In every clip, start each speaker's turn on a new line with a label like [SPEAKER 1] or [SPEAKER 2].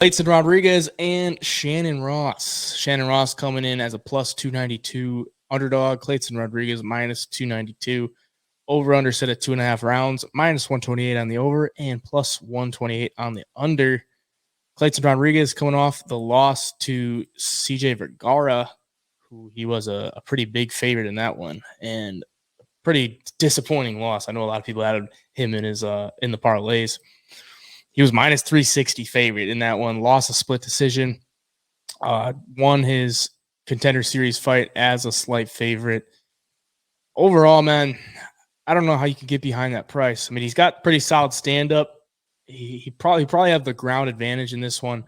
[SPEAKER 1] Kleydson Rodrigues and Shannon Ross. Shannon Ross coming in as a plus 292 underdog. Kleydson Rodrigues minus 292. Over under set at 2.5 rounds. Minus 128 on the over and plus 128 on the under. Kleydson Rodrigues coming off the loss to CJ Vergara, who he was a pretty big favorite in that one, and pretty disappointing loss. I know a lot of people had him in his in the parlays. He was minus 360 favorite in that one. Lost a split decision. Won his Contender Series fight as a slight favorite. Overall, man, I don't know how you can get behind that price. I mean, he's got pretty solid stand-up. He probably have the ground advantage in this one.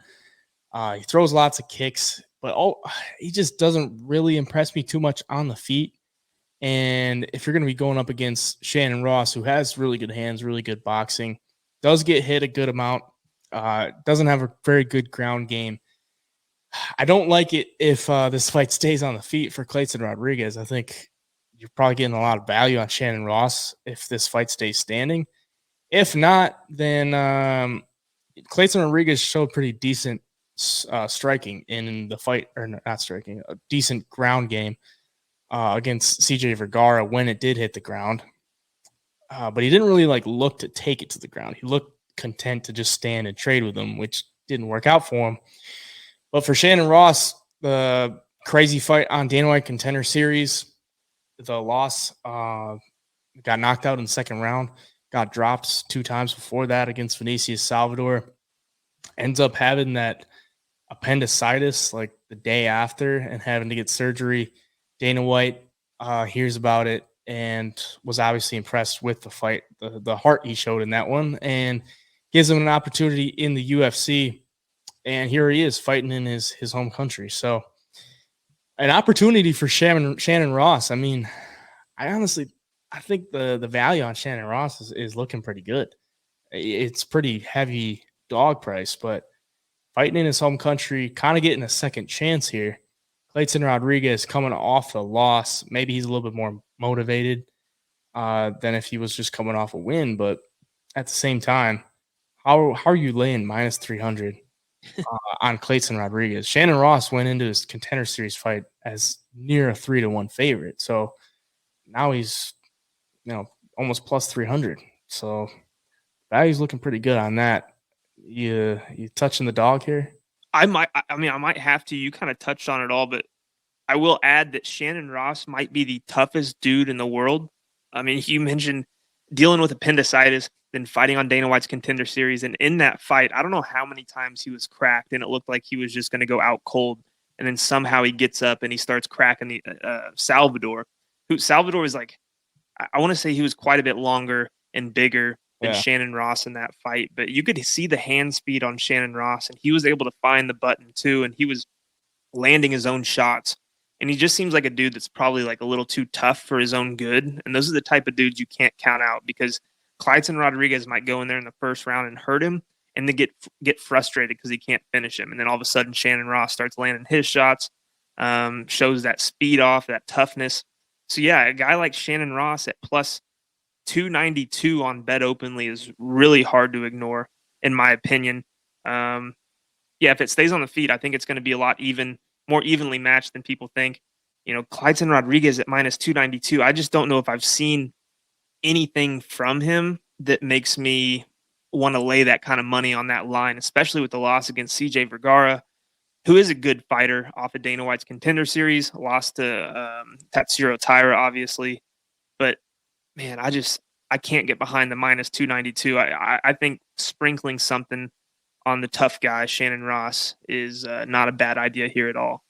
[SPEAKER 1] He throws lots of kicks, but he just doesn't really impress me too much on the feet. And if you're going to be going up against Shannon Ross, who has really good hands, really good boxing, does get hit a good amount, doesn't have a very good ground game. I don't like it if this fight stays on the feet for Kleydson Rodrigues. I think you're probably getting a lot of value on Shannon Ross if this fight stays standing. If not, then Kleydson Rodrigues showed pretty decent striking in the fight, or not striking, a decent ground game against CJ Vergara when it did hit the ground. But he didn't really look to take it to the ground. He looked content to just stand and trade with him, which didn't work out for him. But for Shannon Ross, the crazy fight on Dana White Contender Series, the loss, got knocked out in the second round, got dropped 2 times before that against Vinicius Salvador, ends up having that appendicitis the day after and having to get surgery. Dana White hears about it and was obviously impressed with the fight, the heart he showed in that one, and gives him an opportunity in the UFC. And here he is fighting in his home country. So an opportunity for Shannon Ross. I mean, I think the value on Shannon Ross is looking pretty good. It's pretty heavy dog price, but fighting in his home country, kind of getting a second chance here. Kleydson Rodrigues coming off the loss. Maybe he's a little bit more motivated than if he was just coming off a win. But at the same time, how are you laying minus 300 on Kleydson Rodrigues? Shannon Ross went into his Contender Series fight as near a 3-1 favorite. So now he's, almost plus 300. So value's looking pretty good on that. You touching the dog here?
[SPEAKER 2] I might have to. You kind of touched on it all, but I will add that Shannon Ross might be the toughest dude in the world. I mean, you mentioned dealing with appendicitis, then fighting on Dana White's Contender Series. And in that fight, I don't know how many times he was cracked, and it looked like he was just going to go out cold. And then somehow he gets up and he starts cracking the Salvador. Salvador is I want to say he was quite a bit longer and bigger than Shannon Ross in that fight, but you could see the hand speed on Shannon Ross, and he was able to find the button too, and he was landing his own shots. And he just seems like a dude that's probably a little too tough for his own good. And those are the type of dudes you can't count out, because Kleydson Rodrigues might go in there in the first round and hurt him, and then get frustrated because he can't finish him. And then all of a sudden Shannon Ross starts landing his shots, shows that speed off, that toughness. So yeah, a guy like Shannon Ross at plus 292 on BetOpenly is really hard to ignore, in my opinion. If it stays on the feet, I think it's going to be a lot more evenly matched than people think. Kleydson Rodrigues at minus 292. I just don't know if I've seen anything from him that makes me want to lay that kind of money on that line, especially with the loss against CJ Vergara, who is a good fighter off of Dana White's Contender Series. Lost to Tatsuro Taira, obviously. But man, I can't get behind the minus 292. I think sprinkling something on the tough guy, Shannon Ross, is not a bad idea here at all.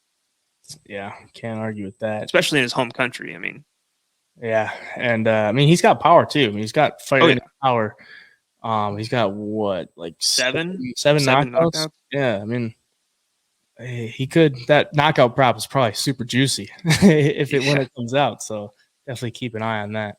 [SPEAKER 1] Yeah, can't argue with that.
[SPEAKER 2] Especially in his home country, I mean.
[SPEAKER 1] Yeah, and he's got power too. I mean, he's got fighting power. He's got what, seven knockouts? Yeah, I mean, he could. That knockout prop is probably super juicy when it comes out. So definitely keep an eye on that.